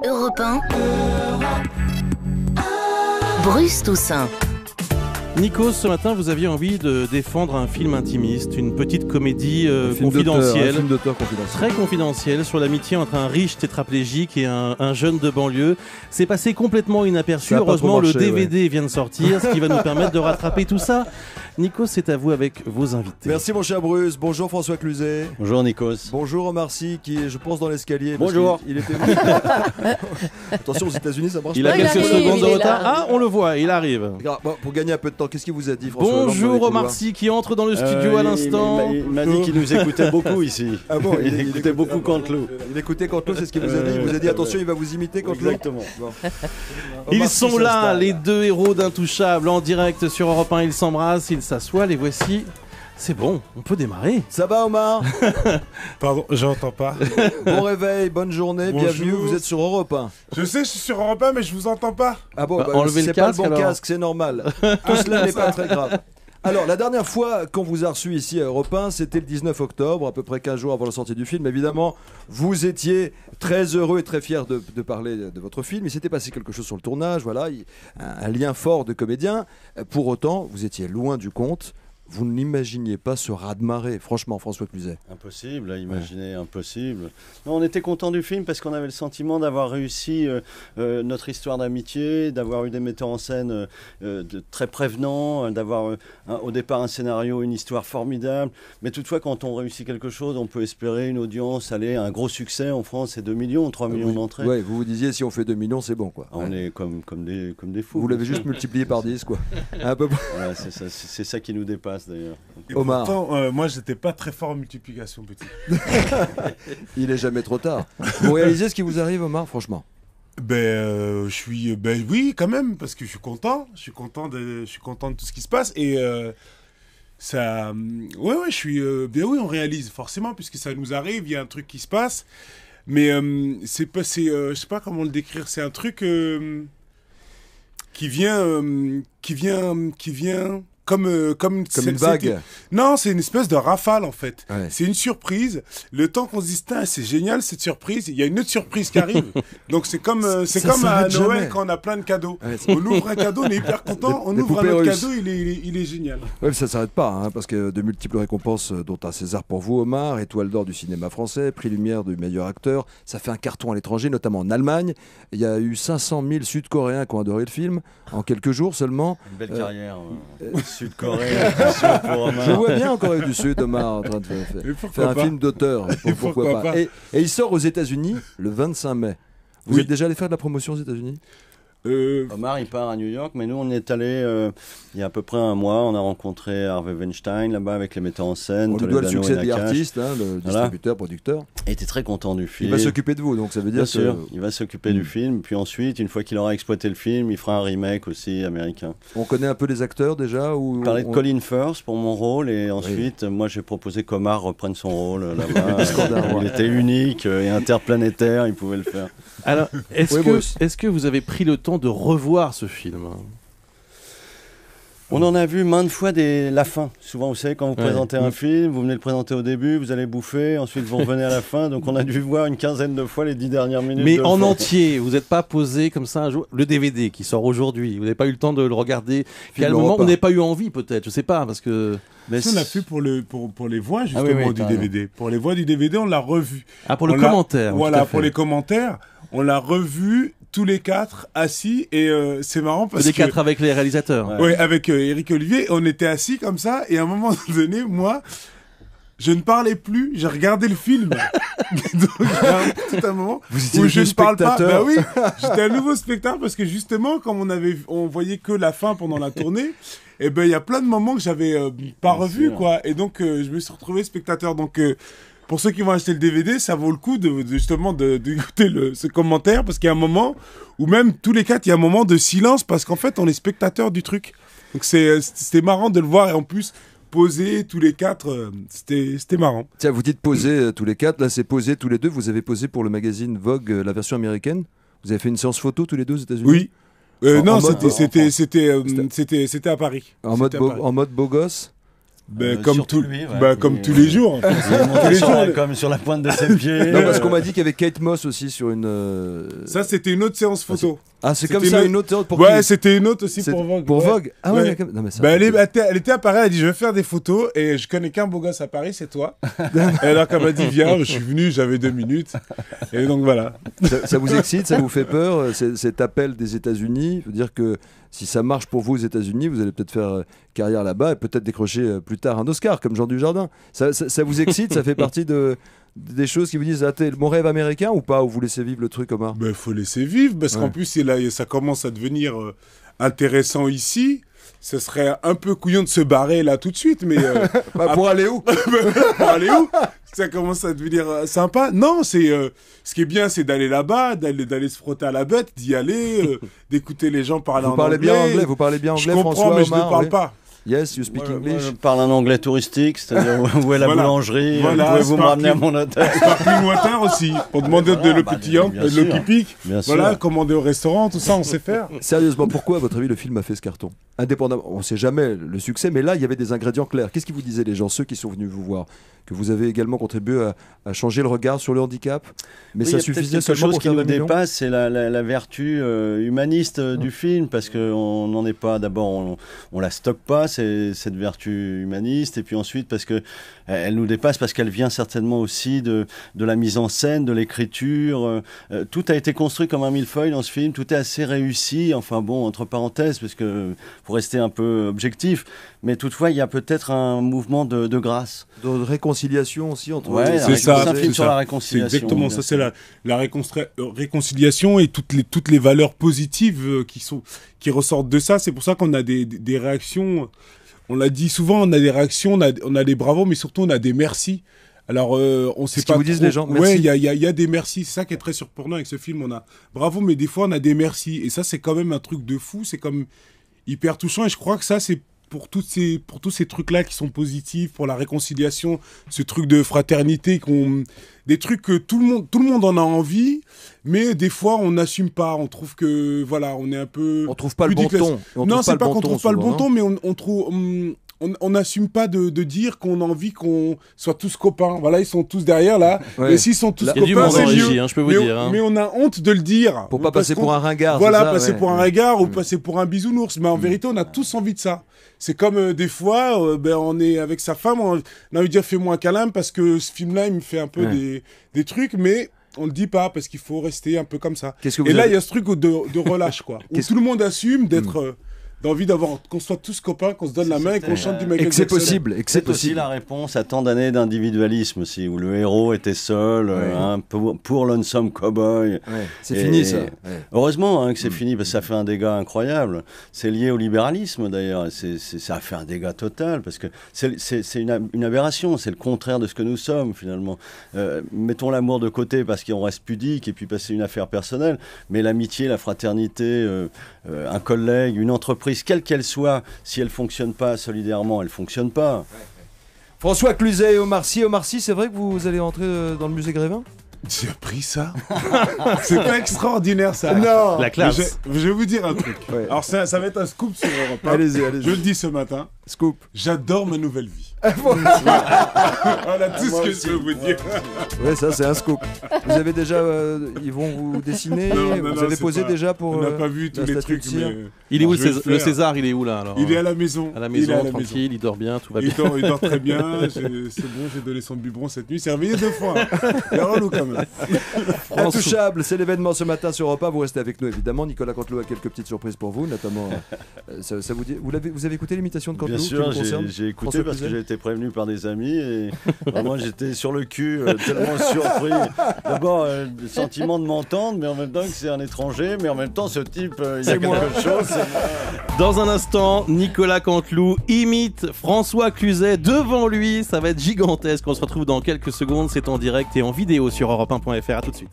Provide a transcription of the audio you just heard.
Europe 1. Bruce Toussaint. Nico, ce matin, vous aviez envie de défendre un film intimiste, une petite comédie confidentielle, un film d'auteur confidentiel. très confidentielle, sur l'amitié entre un riche tétraplégique et un jeune de banlieue. C'est passé complètement inaperçu. Heureusement, le DVD vient de sortir, ce qui va nous permettre de rattraper tout ça. Nico, c'est à vous avec vos invités. Merci mon cher Bruce. Bonjour François Cluzet. Bonjour Nikos. Bonjour Omar Sy, qui est, je pense, dans l'escalier. Bonjour. Il était venu. Attention, aux États-Unis, ça marche Il pas. a quelques secondes de il est retard. là. Ah, on le voit, il arrive. Bon, pour gagner un peu de temps, qu'est-ce qu'il vous a dit, François Hollande, dans les Bonjour Omar couloirs Sy qui entre dans le studio à l'instant. Il m'a dit qu'il nous écoutait beaucoup ici. Ah bon, il écoutait beaucoup Canteloup. Il écoutait Canteloup, c'est ce qu'il vous a dit. Il vous a dit attention, il va vous imiter Canteloup. Exactement. Bon. Ils Omar Sy sont là, s'installe. les deux héros d'Intouchables, en direct sur Europe 1. Ils s'embrassent, ils s'assoient, les voici. C'est bon, on peut démarrer. Ça va Omar? Pardon, j'entends pas. Bon réveil, bonne journée, Bonjour. bienvenue, vous êtes sur Europe 1. Je sais, je suis sur Europe 1, mais je vous entends pas. Ah bon, Bah, enlevez c'est le pas casque, le bon alors. casque, c'est normal. Tout cela n'est pas très grave. Alors, la dernière fois qu'on vous a reçu ici à Europe 1, c'était le 19 octobre, à peu près 15 jours avant la sortie du film. Évidemment, vous étiez très heureux et très fiers de parler de votre film. Il s'était passé quelque chose sur le tournage, voilà, un lien fort de comédiens. Pour autant, vous étiez loin du compte. Vous n'imaginiez pas ce raz-de-marée, franchement, François Cluzet. Impossible à imaginer, impossible. Non, on était content du film parce qu'on avait le sentiment d'avoir réussi notre histoire d'amitié, d'avoir eu des metteurs en scène très prévenants, d'avoir au départ un scénario, une histoire formidable. Mais toutefois, quand on réussit quelque chose, on peut espérer une audience, aller un gros succès en France, c'est 2 millions, 3 millions d'entrées. Ouais, vous vous disiez, si on fait 2 millions, c'est bon, quoi. On est comme des fous. Vous l'avez juste multiplié par 10, quoi. Un peu. Voilà, c'est ça qui nous dépasse d'ailleurs. Et Omar. pourtant, moi, j'étais pas très fort en multiplication, petit. Il est jamais trop tard. Vous réalisez ce qui vous arrive, Omar, franchement? Je suis, oui, quand même, parce que je suis content. Je suis content de tout ce qui se passe et ça, ouais, je suis, bien oui, on réalise forcément puisque ça nous arrive. Il y a un truc qui se passe, mais je sais pas comment le décrire. C'est un truc qui vient. Comme Comme une vague. Non, c'est une espèce de rafale en fait. Ouais. C'est une surprise. Le temps qu'on se dise, c'est génial cette surprise. Il y a une autre surprise qui arrive. Donc c'est comme à s'arrête Noël jamais. quand on a plein de cadeaux. Ouais, On ouvre un cadeau, on est hyper content. On des ouvre un poupées autre russes. cadeau, il est génial. Ouais, mais ça ne s'arrête pas, hein, parce que de multiples récompenses, dont un César pour vous, Omar, étoile d'or du cinéma français, prix Lumière du meilleur acteur. Ça fait un carton à l'étranger, notamment en Allemagne. Il y a eu 500 000 Sud-Coréens qui ont adoré le film, en quelques jours seulement. Une belle carrière sud-coréenne. Pour Omar. Je vois bien en Corée du Sud, Omar, en train de faire un film d'auteur. Pourquoi pas. Et il sort aux États-Unis le 25 mai. Vous Oui. êtes déjà allé faire de la promotion aux États-Unis? Omar, il part à New York, mais nous, on est allé il y a à peu près un mois. On a rencontré Harvey Weinstein là-bas avec les metteurs en scène. On lui doit le Toledano succès et de Nakache. l'artiste, hein, le Voilà. distributeur, producteur. Il était très content du film. Il va s'occuper de vous, donc ça veut Bien dire sûr, que il va s'occuper du film. Puis ensuite, une fois qu'il aura exploité le film, il fera un remake aussi américain. on connaît un peu les acteurs déjà ou Je parlais de on- Colin Firth pour mon rôle et ensuite, moi, j'ai proposé qu'Omar reprenne son rôle là-bas. Scandale, Il était unique et interplanétaire, il pouvait le faire. Alors, est-ce Oui, Bruce. que vous avez pris le temps de revoir ce film? On en a vu maintes fois la fin. Souvent, vous savez, quand vous Ouais. présentez un film, vous venez le présenter au début, vous allez bouffer, ensuite vous revenez à la fin. Donc on a dû voir une quinzaine de fois les 10 dernières minutes. Mais de en fin. entier, vous n'êtes pas posé comme ça un jour. Le DVD qui sort aujourd'hui, vous n'avez pas eu le temps de le regarder calmement, Europe vous un. n'avez pas eu envie peut-être, je sais pas, parce que... Mais Si on a fait pour les voix justement oui, du t'as DVD. Pour les voix du DVD, on l'a revu. Ah, pour le On l'a- commentaire. tout Voilà, à pour fait. les commentaires, on l'a revu tous les quatre assis et c'est marrant parce Les que quatre avec les réalisateurs. Ouais. ouais, avec Eric Olivier, on était assis comme ça et à un moment donné, moi, je ne parlais plus, j'ai regardé le film. Donc il y a tout un moment Vous étiez où le je ne vieux parle pas. spectateur. Bah oui, j'étais un nouveau spectateur parce que justement, comme on voyait que la fin pendant la tournée. Et ben il y a plein de moments que j'avais pas Bien revu sûr. quoi. Et donc je me suis retrouvé spectateur. Donc pour ceux qui vont acheter le DVD, ça vaut le coup justement d'écouter ce commentaire parce qu'il y a un moment où même tous les quatre, il y a un moment de silence parce qu'en fait on est spectateur du truc. Donc c'était marrant de le voir et en plus posé tous les quatre, c'était marrant. Tiens, vous dites poser tous les quatre, là c'est posé tous les deux. Vous avez posé pour le magazine Vogue, la version américaine. Vous avez fait une séance photo tous les deux aux États-Unis? Oui. En Non, mode- c'était à Paris. En mode, C'était à Paris. en mode beau gosse? Comme surtout lui, comme tous les jours. En fait. Il est comme sur la pointe de ses pieds. Non, parce qu'on m'a dit qu'il y avait Kate Moss aussi sur une. Ça, c'était une autre séance photo. Ah, c'est comme ça, une autre séance pour qui? Ouais, c'était une autre aussi pour Vogue. Pour Vogue. Ah ouais, ouais. Non, mais ça, elle était à Paris, elle a dit je vais faire des photos et je connais qu'un beau gosse à Paris, c'est toi. Et alors qu'elle m'a dit viens, je suis venu, j'avais 2 minutes. Et donc voilà. Ça vous excite, ça vous fait peur, cet appel des États-Unis? Veut dire que si ça marche pour vous aux États-Unis, vous allez peut-être faire carrière là-bas et peut-être décrocher plus tard un Oscar comme Jean Dujardin. Ça vous excite? Ça fait partie des choses qui vous disent mon rêve américain ou pas? Ou vous laissez vivre le truc, Omar? Il faut laisser vivre parce qu'en plus ça commence à devenir intéressant ici. Ce serait un peu couillon de se barrer là tout de suite, mais pour aller où? Pour aller où? Ça commence à devenir sympa. Non, ce qui est bien, c'est d'aller là-bas, d'aller se frotter à la bête, d'y aller, d'écouter les gens parler en anglais. Vous parlez bien anglais, je comprends, François, mais Omar, je ne parle pas. Yes, you speak English. Je parle un anglais touristique, c'est-à-dire où est la boulangerie, pouvez-vous me ramener à mon hôtel? Sparkling water aussi, pour demander de l'eau pétillante, de l'eau qui pique. Voilà, commander au restaurant, tout ça, on sait faire. Sérieusement, pourquoi, à votre avis, le film a fait ce carton? Indépendamment, on ne sait jamais le succès, mais là, il y avait des ingrédients clairs. Qu'est-ce qu'ils vous disaient, les gens, ceux qui sont venus vous voir? Que vous avez également contribué à changer le regard sur le handicap, mais ça suffisait seulement pour faire 2 millions? Quelque chose qui nous dépasse, c'est la vertu humaniste du film, parce qu'on n'en est pas, d'abord, on la stocke pas, cette vertu humaniste, et puis ensuite, parce que elle nous dépasse, parce qu'elle vient certainement aussi de la mise en scène, de l'écriture. Tout a été construit comme un millefeuille dans ce film, tout est assez réussi, enfin bon, entre parenthèses, parce que pour rester un peu objectif, mais toutefois, il y a peut-être un mouvement de grâce. De réconciliation aussi entre... c'est un film sur la réconciliation. C'est exactement ça, c'est la réconciliation et toutes les valeurs positives qui ressortent de ça. C'est pour ça qu'on a des réactions, on l'a dit souvent, on a des réactions, on a des bravos, mais surtout on a des merci. Alors, on sait pas. Vous disent les gens, merci. Ouais, il y a des merci. C'est ça qui est très surprenant avec ce film. On a bravo, mais des fois on a des merci. Et ça, c'est quand même un truc de fou. C'est comme hyper touchant. Et je crois que ça, c'est pour tous ces trucs-là qui sont positifs, pour la réconciliation, ce truc de fraternité, des trucs que tout le monde en a envie, mais des fois on n'assume pas. On trouve que voilà, on est un peu. On trouve pas le bon ton. Non, c'est pas qu'on trouve pas le bon ton, mais on trouve. On n'assume pas de dire qu'on a envie qu'on soit tous copains. Voilà, ils sont tous derrière là. Ouais. Et s'ils sont tous copains, c'est mieux. Je peux vous dire. Mais on a honte de le dire. Pour pas passer pour un ringard. Voilà, passer pour un ringard ou passer pour un bisounours. Mais en vérité, on a tous envie de ça. C'est comme des fois, on est avec sa femme, on a envie de dire fais-moi un câlin parce que ce film-là, il me fait un peu des trucs, mais on le dit pas parce qu'il faut rester un peu comme ça. Et là, il y a ce truc de relâche, quoi. Où tout le monde assume d'être... d'envie qu'on soit tous copains, qu'on se donne la main et qu'on chante du Michael Jackson. C'est aussi la réponse à tant d'années d'individualisme aussi, où le héros était seul, pour Lonesome Cowboy. Ouais, c'est fini ça. Heureusement que c'est fini, parce que ça fait un dégât incroyable. C'est lié au libéralisme d'ailleurs, ça a fait un dégât total, parce que c'est une aberration, c'est le contraire de ce que nous sommes finalement. Mettons l'amour de côté parce qu'on reste pudique et puis passer une affaire personnelle, mais l'amitié, la fraternité, un collègue, une entreprise, quelle qu'elle soit, si elle ne fonctionne pas solidairement, elle ne fonctionne pas. François Cluzet et Omar Sy. Omar Sy, c'est vrai que vous allez rentrer dans le musée Grévin? J'ai appris ça. C'est pas extraordinaire ça. Non. La classe. Je vais vous dire un truc. Ouais. Alors ça va être un scoop sur Europe 1. Allez-y. Je le dis ce matin. Scoop. J'adore ma nouvelle vie. Voilà tout ce que je peux vous dire. Ouais, ça c'est un scoop. Vous avez déjà, ils vont vous dessiner. Vous avez posé déjà pour. On n'a pas vu tous les trucs. Mais... Il est où le César? Il est où là alors? Il est à la maison. À la maison, tranquille, il dort bien, tout va bien. Il dort très bien. C'est bon, j'ai donné son biberon cette nuit. C'est réveillé 2 fois. Il est relou quand même. Intouchable, c'est l'événement ce matin sur Europe 1. Vous restez avec nous évidemment. Nicolas Canteloup a quelques petites surprises pour vous, notamment. Ça vous dit, vous avez écouté l'imitation de Canteloup? Bien sûr, j'ai écouté parce que j'ai été prévenu par des amis et vraiment j'étais sur le cul, tellement surpris. D'abord, le sentiment de m'entendre, mais en même temps que c'est un étranger, mais en même temps ce type, il y a quelque chose. Dans un instant, Nicolas Canteloup imite François Cluzet devant lui. Ça va être gigantesque. On se retrouve dans quelques secondes. C'est en direct et en vidéo sur Europe 1.fr. À tout de suite.